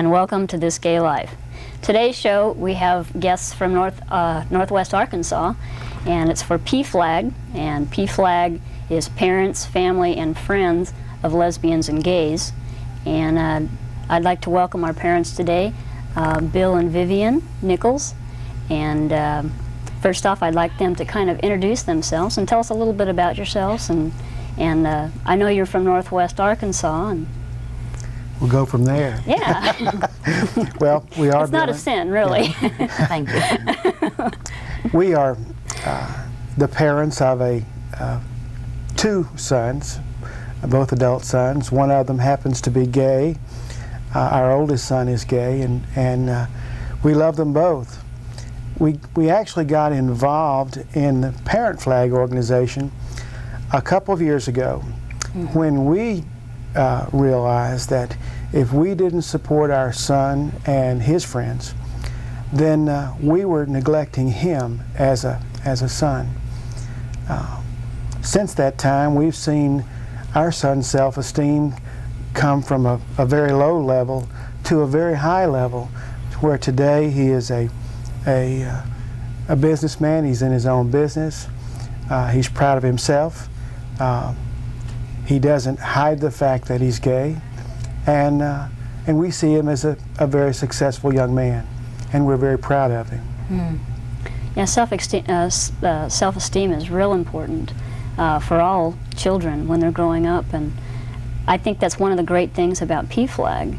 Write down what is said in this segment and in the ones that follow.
and welcome to This Gay Life. Today's show we have guests from Northwest Arkansas, and it's for PFLAG, and PFLAG is Parents, Family, and Friends of Lesbians and Gays. And I'd like to welcome our parents today, Bill and Vivian Nichols. And first off, I'd like them to kind of introduce themselves and tell us a little bit about yourselves. And I know you're from Northwest Arkansas. And we'll go from there. Yeah. Well, we are. It's not a sin, really. Yeah. Thank you. We are the parents of two sons, both adult sons. One of them happens to be gay. Our oldest son is gay, and we love them both. We actually got involved in the Parent Flag organization a couple of years ago, when we realized that if we didn't support our son and his friends, then we were neglecting him as a son. Since that time, we've seen our son's self-esteem come from a very low level to a very high level, where today he is a businessman. He's in his own business. He's proud of himself. He doesn't hide the fact that he's gay, and we see him as a very successful young man, and we're very proud of him. Yeah, self-esteem is real important for all children when they're growing up, and I think that's one of the great things about PFLAG,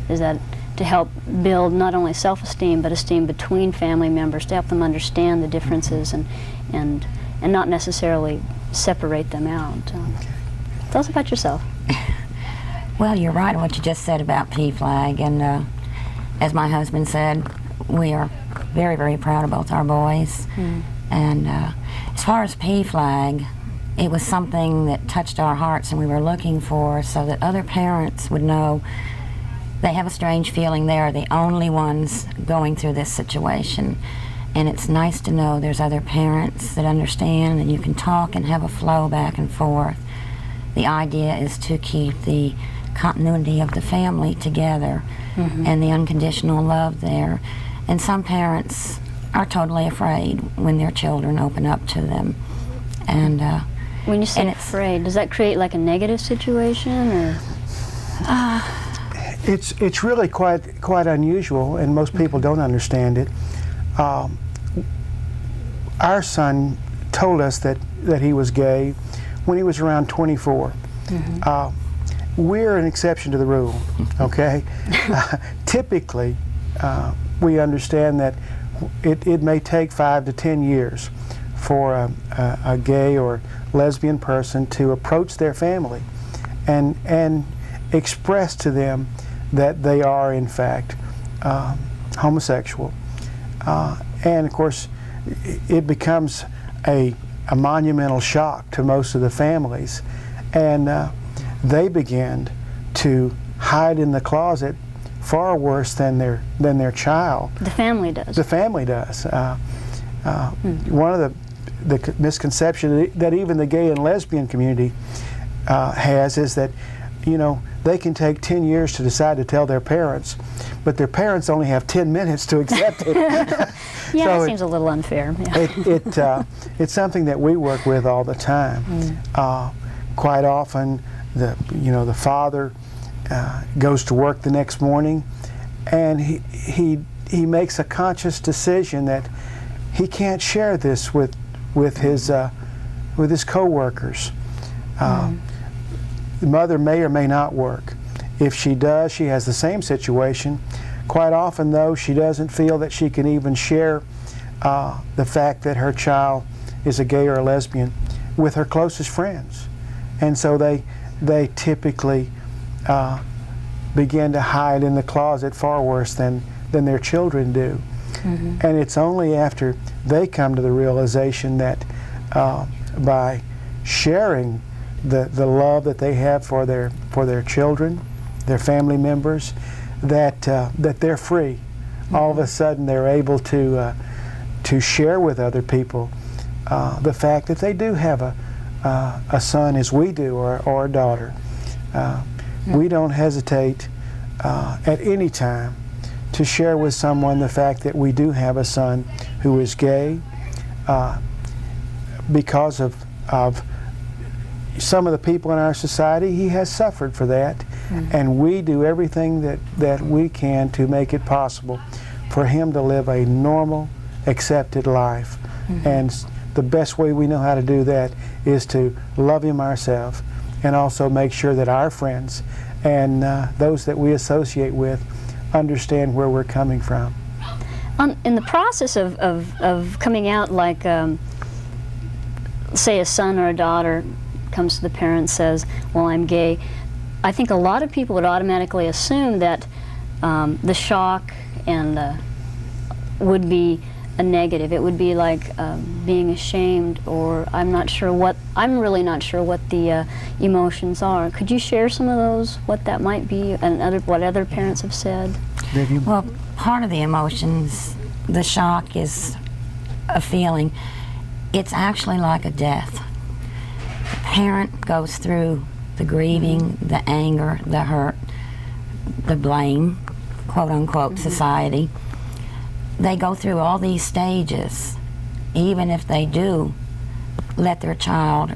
is that to help build not only self-esteem but esteem between family members, to help them understand the differences and not necessarily separate them out. Tell us about yourself. Well, you're right in what you just said about PFLAG, and as my husband said, we are very, very proud of both our boys. And as far as PFLAG, it was something that touched our hearts, and we were looking for so that other parents would know they have a strange feeling they are the only ones going through this situation. And it's nice to know there's other parents that understand, and you can talk and have a flow back and forth. The idea is to keep the continuity of the family together and the unconditional love there. And some parents are totally afraid when their children open up to them. And when you say afraid, does that create like a negative situation, or? It's really quite unusual, and most people don't understand it. Our son told us that he was gay when he was around 24. We're an exception to the rule, okay? Typically, we understand that it may take 5 to 10 years for a gay or lesbian person to approach their family and express to them that they are in fact homosexual. And of course, it becomes a monumental shock to most of the families, and they begin to hide in the closet far worse than their child. The family does. The family does. One of the misconceptions that even the gay and lesbian community has is that, you know, they can take 10 years to decide to tell their parents, but their parents only have 10 minutes to accept it. Yeah, so that seems a little unfair. Yeah. It's something that we work with all the time. Quite often, the father goes to work the next morning, and he makes a conscious decision that he can't share this with his co-workers. The mother may or may not work. If she does, she has the same situation. Quite often, though, she doesn't feel that she can even share the fact that her child is a gay or a lesbian with her closest friends. And so they typically begin to hide in the closet far worse than their children do. And it's only after they come to the realization that by sharing the love that they have for their children, their family members, that they're free. All of a sudden, they're able to share with other people the fact that they do have a son as we do, or a daughter. We don't hesitate at any time to share with someone the fact that we do have a son who is gay because of some of the people in our society. He has suffered for that, and we do everything that we can to make it possible for him to live a normal, accepted life. And the best way we know how to do that is to love him ourselves, and also make sure that our friends and those that we associate with understand where we're coming from. In the process of coming out, like say a son or a daughter comes to the parent and says, well, I'm gay, I think a lot of people would automatically assume that the shock and would be a negative. It would be like being ashamed, or I'm really not sure what the emotions are. Could you share some of those, what that might be, and what other parents have said? Well, part of the emotions, the shock is a feeling. It's actually like a death. The parent goes through the grieving, the anger, the hurt, the blame, quote unquote, society. They go through all these stages, even if they do let their child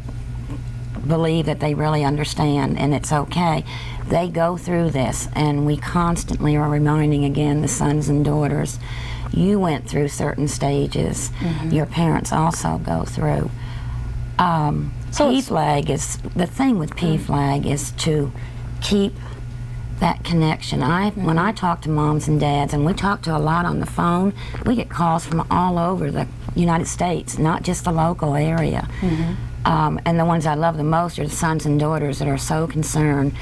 believe that they really understand and it's okay. They go through this, and we constantly are reminding again the sons and daughters, you went through certain stages, your parents also go through. PFLAG is, the thing with PFLAG is to keep that connection. When I talk to moms and dads, and we talk to a lot on the phone, we get calls from all over the United States, not just the local area. And the ones I love the most are the sons and daughters that are so concerned.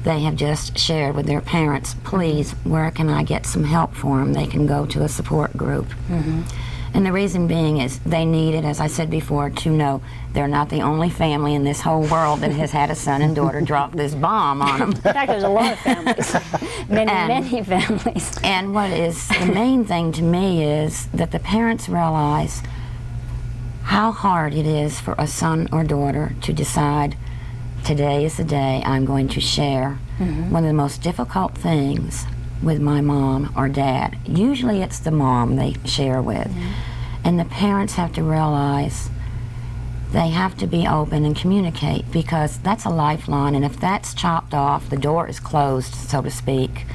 They have just shared with their parents, please, where can I get some help for them? They can go to a support group. And the reason being is they need it, as I said before, to know they're not the only family in this whole world that has had a son and daughter drop this bomb on them. In fact, there's a lot of families, many families. And what is the main thing to me is that the parents realize how hard it is for a son or daughter to decide, today is the day I'm going to share one of the most difficult things with my mom or dad. Usually it's the mom they share with. And the parents have to realize they have to be open and communicate, because that's a lifeline, and if that's chopped off, the door is closed, so to speak,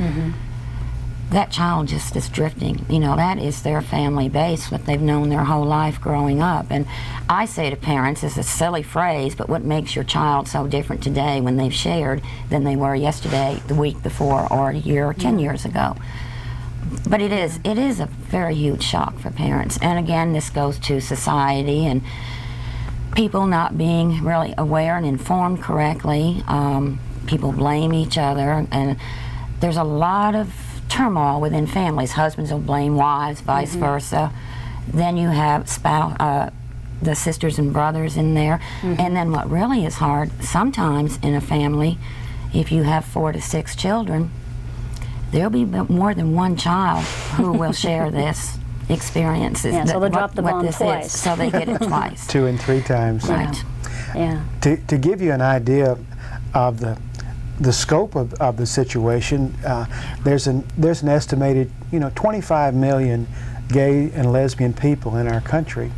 that child just is drifting. You know, that is their family base, what they've known their whole life growing up. And I say to parents, it's a silly phrase, but what makes your child so different today when they've shared than they were yesterday, the week before, or a year or 10 years ago? But it is a very huge shock for parents. And again, this goes to society and people not being really aware and informed correctly. People blame each other, and there's a lot of turmoil within families. Husbands will blame wives, vice versa. Then you have the sisters and brothers in there. And then what really is hard, sometimes in a family, if you have 4 to 6 children, there'll be more than one child who will share this experiences. Yeah, so they'll drop the bomb this twice. Is, so they get it twice. 2 and 3 times. Right. Yeah. To give you an idea of the scope of the situation, there's an estimated 25 million gay and lesbian people in our country.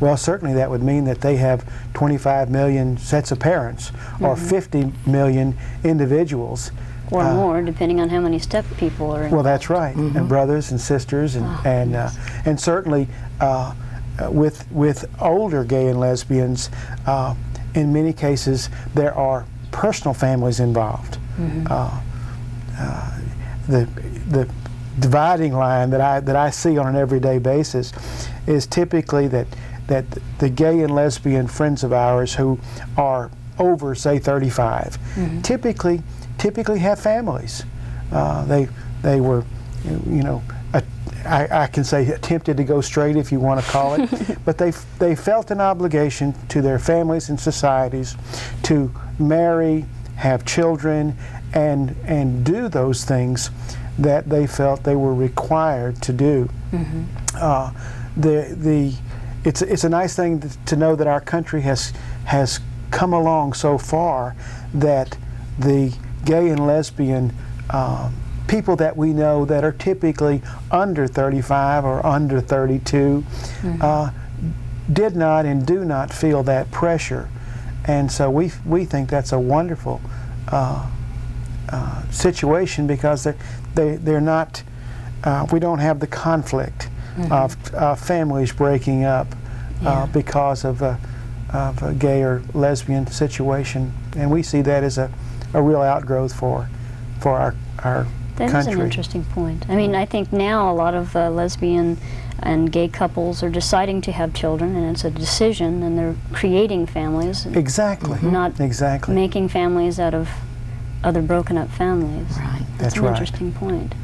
Well, certainly that would mean that they have 25 million sets of parents, or 50 million individuals. Or more, depending on how many step people are involved. Well, that's right, and brothers and sisters, and certainly with older gay and lesbians, in many cases there are personal families involved. The dividing line that I see on an everyday basis is typically that the gay and lesbian friends of ours who are over, say, 35, typically have families. They were, I can say attempted to go straight, if you want to call it, but they felt an obligation to their families and societies to marry, have children, and do those things that they felt they were required to do. It's a nice thing to know that our country has come along so far that the gay and lesbian people that we know that are typically under 35 or under 32 did not and do not feel that pressure. And so we think that's a wonderful situation, because they're not, we don't have the conflict of families breaking up because of a gay or lesbian situation. And we see that as a real outgrowth for our That country. is an interesting point. I mean, I think now a lot of lesbian and gay couples are deciding to have children, and it's a decision, and they're creating families. Exactly. Not exactly. making families out of other broken up families. Right. That's an right. interesting point.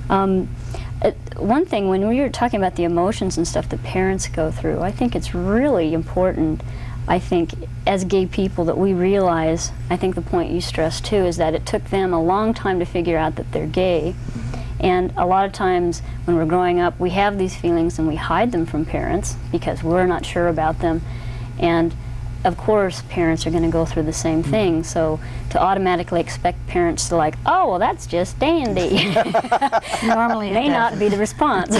One thing, when we were talking about the emotions and stuff that parents go through, I think it's really important, I think, as gay people, that we realize, I think the point you stressed too, is that it took them a long time to figure out that they're gay. And a lot of times when we're growing up, we have these feelings and we hide them from parents because we're not sure about them. And of course, parents are going to go through the same thing. So to automatically expect parents to like, oh, well, that's just dandy. Normally it may not doesn't. be the response.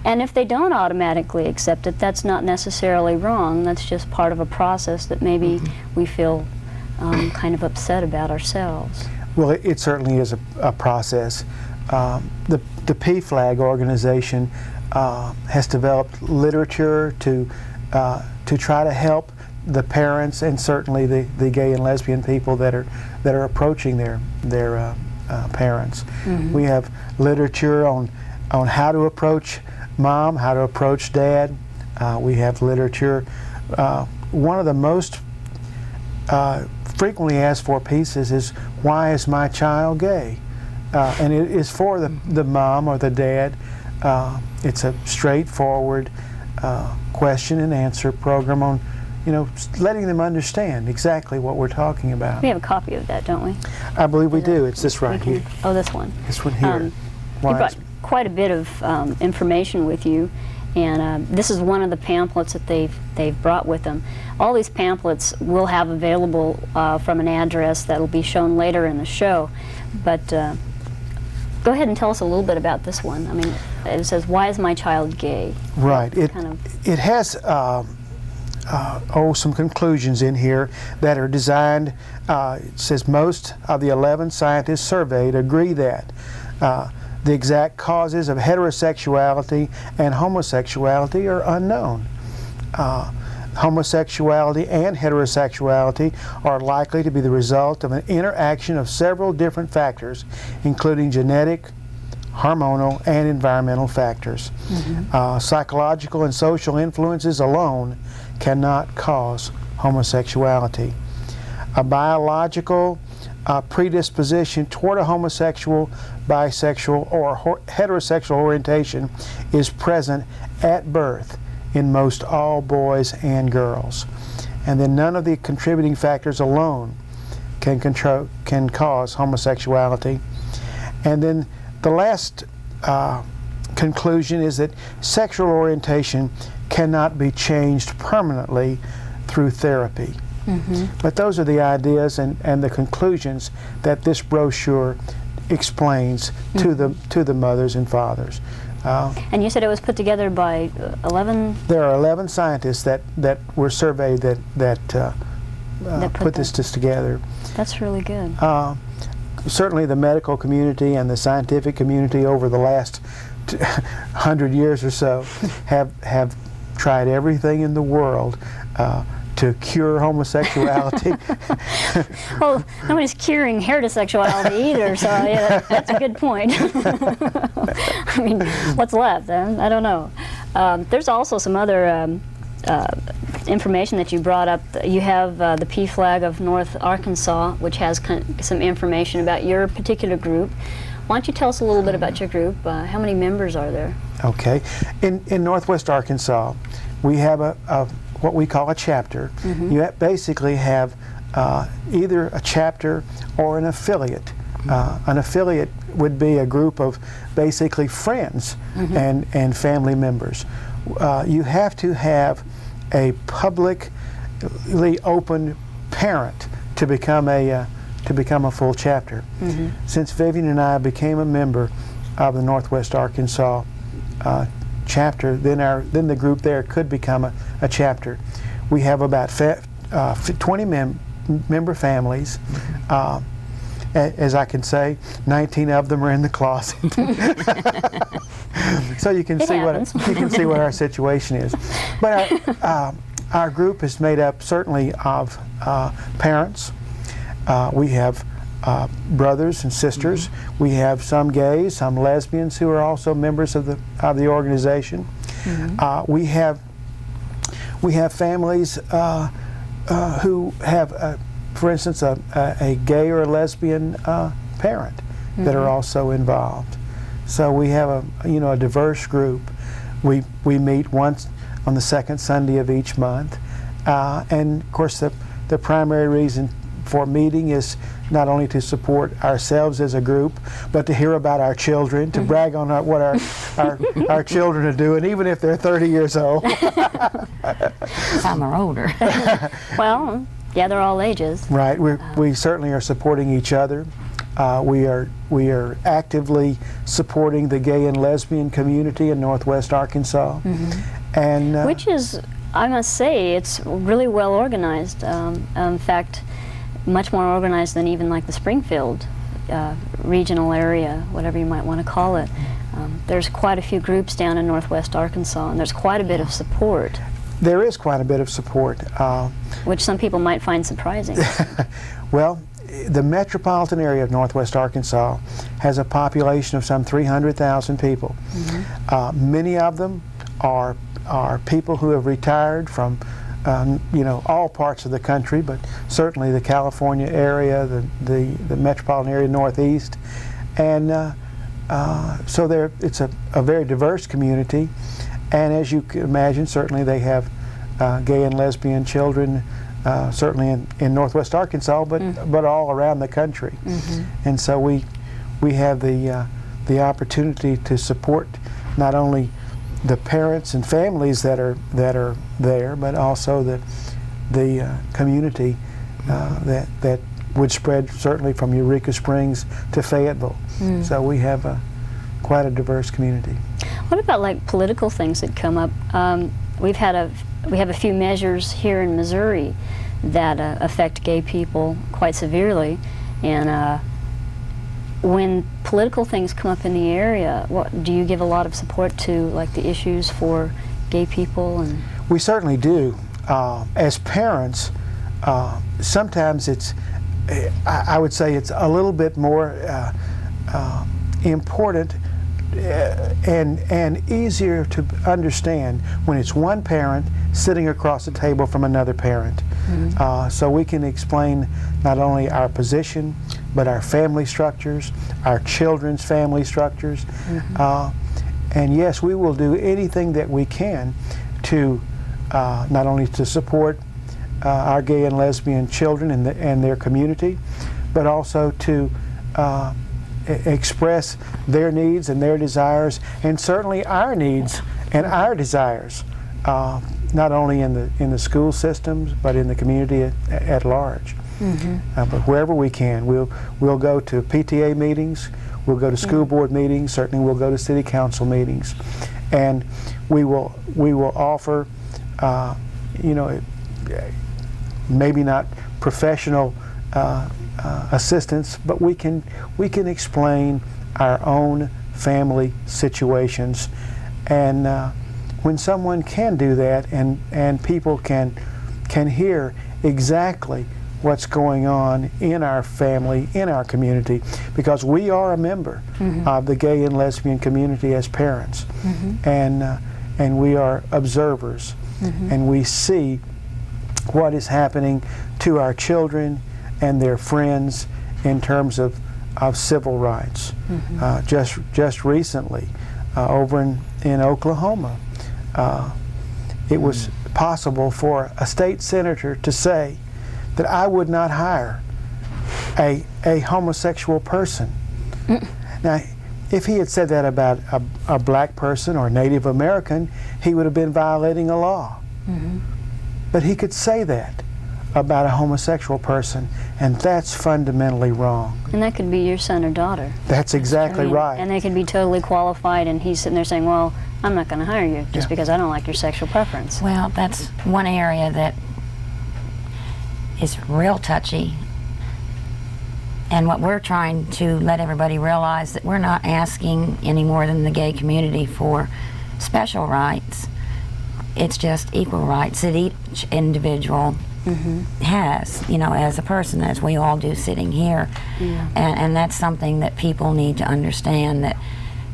and if they don't automatically accept it, that's not necessarily wrong. That's just part of a process that maybe we feel kind of upset about ourselves. Well, it certainly is a process. The PFLAG organization has developed literature to try to help the parents, and certainly the gay and lesbian people that are approaching their parents. We have literature on how to approach mom, how to approach dad. We have literature. One of the most frequently asked for pieces is, why is my child gay? And it is for the mom or the dad. It's a straightforward question and answer program on, letting them understand exactly what we're talking about. We have a copy of that, don't we? I believe we do. It's this right here. Oh, this one. This one here. You Why brought is- quite a bit of information with you, and this is one of the pamphlets that they've brought with them. All these pamphlets we'll have available from an address that will be shown later in the show, but go ahead and tell us a little bit about this one. I mean, it says, "Why is my child gay?" Right. Kind It has some conclusions in here that are designed. It says most of the 11 scientists surveyed agree that the exact causes of heterosexuality and homosexuality are unknown. Homosexuality and heterosexuality are likely to be the result of an interaction of several different factors, including genetic, hormonal, and environmental factors. Psychological and social influences alone cannot cause homosexuality. A biological predisposition toward a homosexual, bisexual, or heterosexual orientation is present at birth in most all boys and girls. And then none of the contributing factors alone can cause homosexuality. And then the last conclusion is that sexual orientation cannot be changed permanently through therapy. But those are the ideas and the conclusions that this brochure explains to the mothers and fathers. And you said it was put together by 11? There are 11 scientists that were surveyed that put this together. That's really good. Certainly the medical community and the scientific community over the last 100 years or so have tried everything in the world to cure homosexuality. Well, nobody's curing heterosexuality either, so yeah, that's a good point. I mean, what's left? I don't know. There's also some other information that you brought up. You have the PFLAG of North Arkansas, which has some information about your particular group. Why don't you tell us a little bit about your group? How many members are there? Okay. In Northwest Arkansas, we have what we call a chapter. You basically have either a chapter or an affiliate. An affiliate would be a group of basically friends and family members. You have to have a publicly open parent to become a to become a full chapter. Since Vivian and I became a member of the Northwest Arkansas chapter, then the group there could become a chapter. We have about 20 member families. As I can say, 19 of them are in the closet. So you can see what our situation is. But our group is made up certainly of parents. We have brothers and sisters. We have some gays, some lesbians who are also members of the organization. We have families who have, for instance, a gay or a lesbian parent that are also involved. So we have a diverse group. We meet once on the second Sunday of each month, and of course the primary reason for meeting is not only to support ourselves as a group, but to hear about our children, to brag on what our children are doing, even if they're 30 years old. Some are older. Well, yeah, they're all ages. Right. We certainly are supporting each other. We are actively supporting the gay and lesbian community in Northwest Arkansas, and which is, I must say, it's really well organized. In fact, much more organized than even like the Springfield regional area, whatever you might want to call it. There's quite a few groups down in Northwest Arkansas, and there's quite a bit of support. There is quite a bit of support. Which some people might find surprising. Well, the metropolitan area of Northwest Arkansas has a population of some 300,000 people. Many of them are people who have retired from all parts of the country, but certainly the California area, the metropolitan area northeast, and so it's a very diverse community. And as you can imagine, certainly they have gay and lesbian children, certainly in Northwest Arkansas, but all around the country. And so we have the opportunity to support not only the parents and families that are there, but also the community that would spread certainly from Eureka Springs to Fayetteville. So we have quite a diverse community. What about like political things that come up? We have a few measures here in Missouri that affect gay people quite severely, and when political things come up in the area, do you give a lot of support to, like the issues for gay people? And we certainly do. As parents, sometimes I would say it's a little bit more important and easier to understand when it's one parent sitting across the table from another parent. So we can explain not only our position, but our family structures, our children's family structures. And yes, we will do anything that we can to not only to support our gay and lesbian children and their community, but also to express their needs and their desires, and certainly our needs and our desires, not only in the school systems, but in the community at large. But wherever we can, we'll go to PTA meetings, we'll go to school board meetings, certainly we'll go to city council meetings, and we will offer, maybe not professional assistance, but we can explain our own family situations, and when someone can do that, and people can hear exactly what's going on in our family, in our community, because we are a member of the gay and lesbian community as parents, and we are observers, and we see what is happening to our children and their friends in terms of civil rights. Just recently, over in Oklahoma, it was possible for a state senator to say that I would not hire a homosexual person. Now, if he had said that about a black person or a Native American, he would have been violating a law. But he could say that about a homosexual person, and that's fundamentally wrong. And that could be your son or daughter. That's exactly right. And they could be totally qualified, and he's sitting there saying, well, I'm not going to hire you just because I don't like your sexual preference. Well, that's one area that is real touchy. And what we're trying to let everybody realize that we're not asking any more than the gay community for special rights. It's just equal rights that each individual has, you know, as a person, as we all do sitting here. Yeah. And that's something that people need to understand, that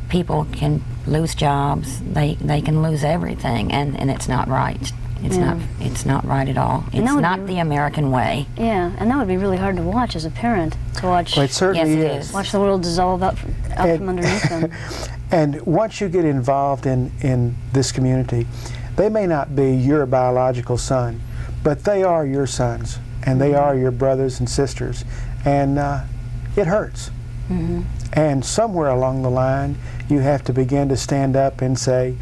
people can lose jobs, they can lose everything, and it's not right. It's not right at all. It's not the American way. Yeah, and that would be really hard to watch as a parent, to watch. Well, it certainly is. Watch the world dissolve out from underneath them. And once you get involved in this community, they may not be your biological son, but they are your sons, and they are your brothers and sisters, and it hurts. And somewhere along the line, you have to begin to stand up and say,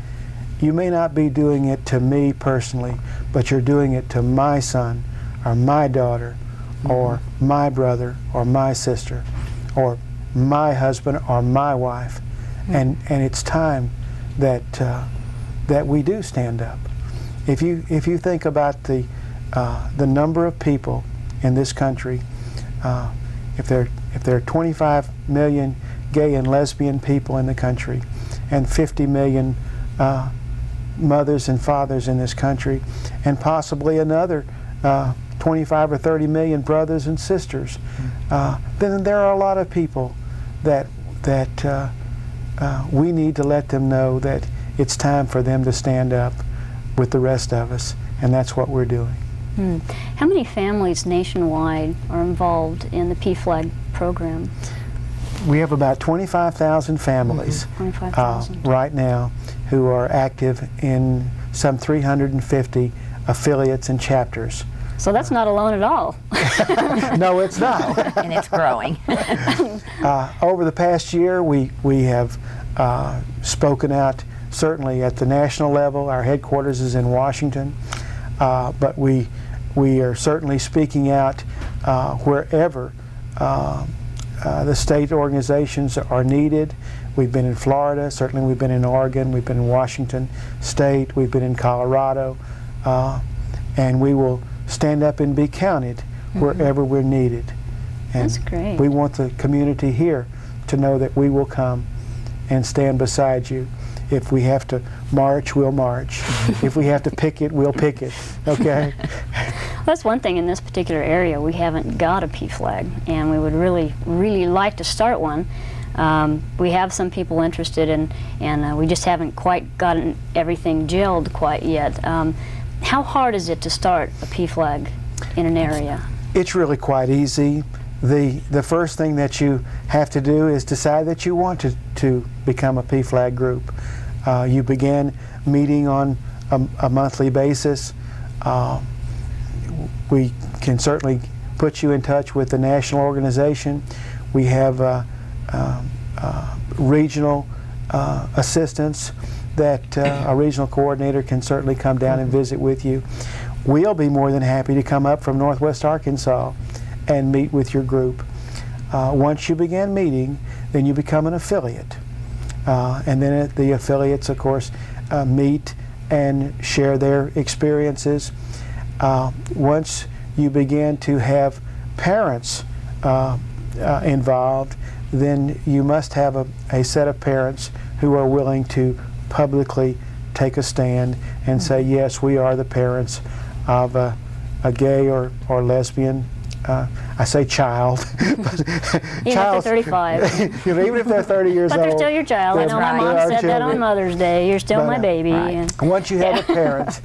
you may not be doing it to me personally, but you're doing it to my son, or my daughter, or my brother, or my sister, or my husband, or my wife. And it's time that that we do stand up. If you think about the number of people in this country, if there are 25 million gay and lesbian people in the country, and 50 million mothers and fathers in this country, and possibly another 25 or 30 million brothers and sisters, then there are a lot of people that we need to let them know that it's time for them to stand up with the rest of us, and that's what we're doing. How many families nationwide are involved in the PFLAG program? We have about 25,000 families 25,000. right now who are active in some 350 affiliates and chapters. So that's not alone at all. No, it's not. And it's growing. Over the past year, we have spoken out certainly at the national level. Our headquarters is in Washington, but we are certainly speaking out wherever the state organizations are needed. We've been in Florida, certainly we've been in Oregon, we've been in Washington State, we've been in Colorado, and we will stand up and be counted wherever we're needed. And that's great. we want the community here to know that we will come and stand beside you. If we have to march, we'll march. If we have to picket, we'll picket, okay? That's one thing in this particular area. We haven't got a PFLAG, and we would really, really like to start one. We have some people interested, and we just haven't quite gotten everything gelled quite yet. How hard is it to start a PFLAG in an area? It's really quite easy. The first thing that you have to do is decide that you want to become a PFLAG group. You begin meeting on a monthly basis. We can certainly put you in touch with the national organization. We have regional assistance that a regional coordinator can certainly come down and visit with you. We'll be more than happy to come up from Northwest Arkansas and meet with your group. Once you begin meeting, then you become an affiliate. And then the affiliates, of course, meet and share their experiences. Once you begin to have parents involved, then you must have a set of parents who are willing to publicly take a stand and say, yes, we are the parents of a gay or lesbian, I say child. Even if they're 35. Even if they're 30 years old. But they're still your child. I know my mom said that on Mother's Day. You're still my baby. Right. And once you have a parent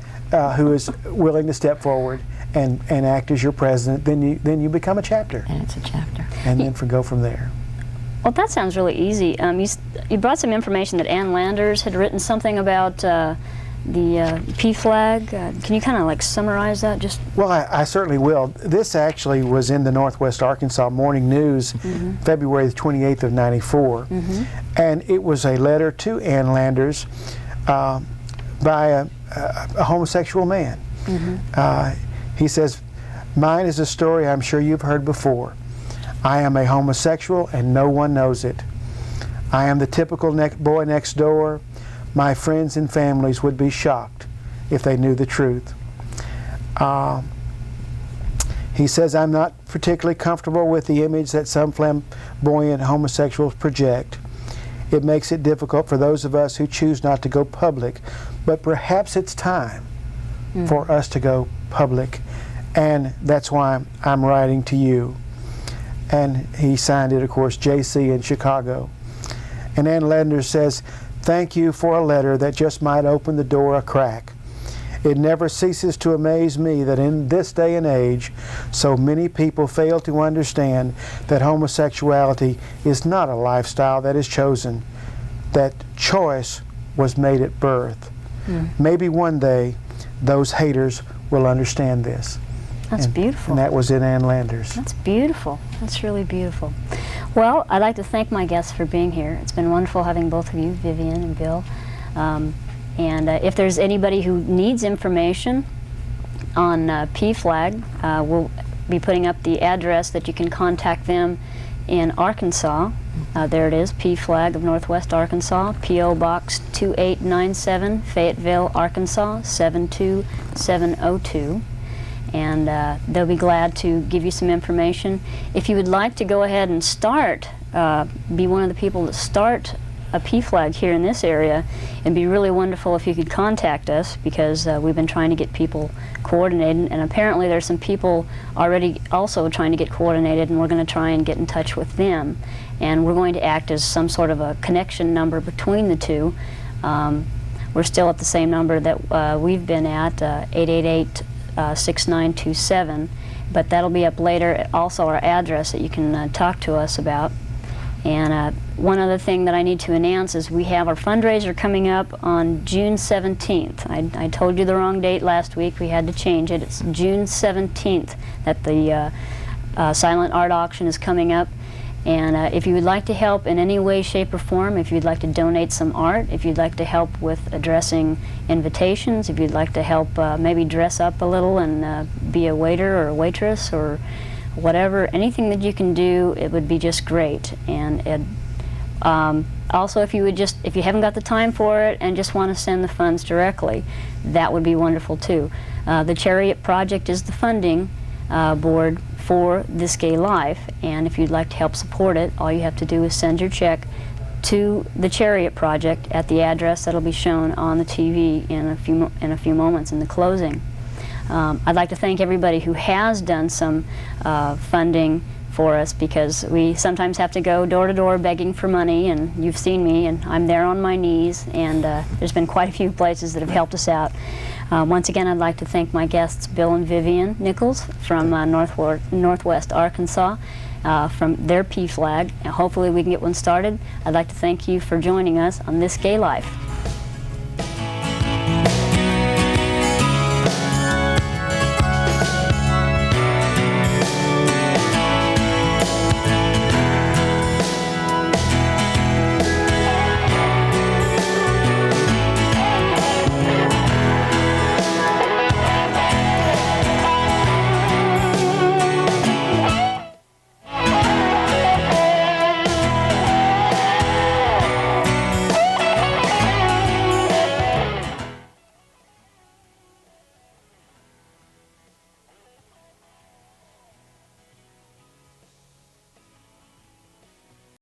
who is willing to step forward and act as your president, then you become a chapter. And it's a chapter. And then go from there. Well, that sounds really easy. You brought some information that Ann Landers had written something about the PFLAG. Can you kind of like summarize that? Well, I certainly will. This actually was in the Northwest Arkansas Morning News, February the 28th of '94, and it was a letter to Ann Landers by a homosexual man. He says, Mine is a story I'm sure you've heard before. I am a homosexual and no one knows it. I am the typical boy next door. My friends and families would be shocked if they knew the truth. He says, I'm not particularly comfortable with the image that some flamboyant homosexuals project. It makes it difficult for those of us who choose not to go public, but perhaps it's time for us to go public, and that's why I'm writing to you. And he signed it, of course, JC in Chicago. And Ann Landers says, thank you for a letter that just might open the door a crack. It never ceases to amaze me that in this day and age, so many people fail to understand that homosexuality is not a lifestyle that is chosen, that choice was made at birth. Maybe one day those haters will understand this. That's beautiful. And that was in Ann Landers. That's beautiful. That's really beautiful. Well, I'd like to thank my guests for being here. It's been wonderful having both of you, Vivian and Bill. And if there's anybody who needs information on PFLAG, we'll be putting up the address that you can contact them in Arkansas. There it is, PFLAG of Northwest Arkansas, P.O. Box 2897, Fayetteville, Arkansas 72702. And they'll be glad to give you some information. If you would like to go ahead and start, be one of the people that start a PFLAG here in this area, it'd be really wonderful if you could contact us, because we've been trying to get people coordinated, and apparently there's some people already also trying to get coordinated, and we're going to try and get in touch with them. And we're going to act as some sort of a connection number between the two. We're still at the same number that we've been at, 888-6927, but that'll be up later. Also our address that you can talk to us about. And one other thing that I need to announce is we have our fundraiser coming up on June 17th. I told you the wrong date last week. We had to change it. It's June 17th that the silent art auction is coming up. And if you would like to help in any way, shape, or form, if you'd like to donate some art, if you'd like to help with addressing invitations, if you'd like to help maybe dress up a little and be a waiter or a waitress or whatever, anything that you can do, it would be just great. And also, if you haven't got the time for it and just want to send the funds directly, that would be wonderful too. The Chariot Project is the funding board for This Gay Life, and if you'd like to help support it, all you have to do is send your check to the Chariot Project at the address that'll be shown on the TV in a few moments in the closing. I'd like to thank everybody who has done some funding for us, because we sometimes have to go door to door begging for money, and you've seen me, and I'm there on my knees, and there's been quite a few places that have helped us out. Once again, I'd like to thank my guests, Bill and Vivian Nichols from Northwest Arkansas, from their PFLAG. Hopefully we can get one started. I'd like to thank you for joining us on This Gay Life.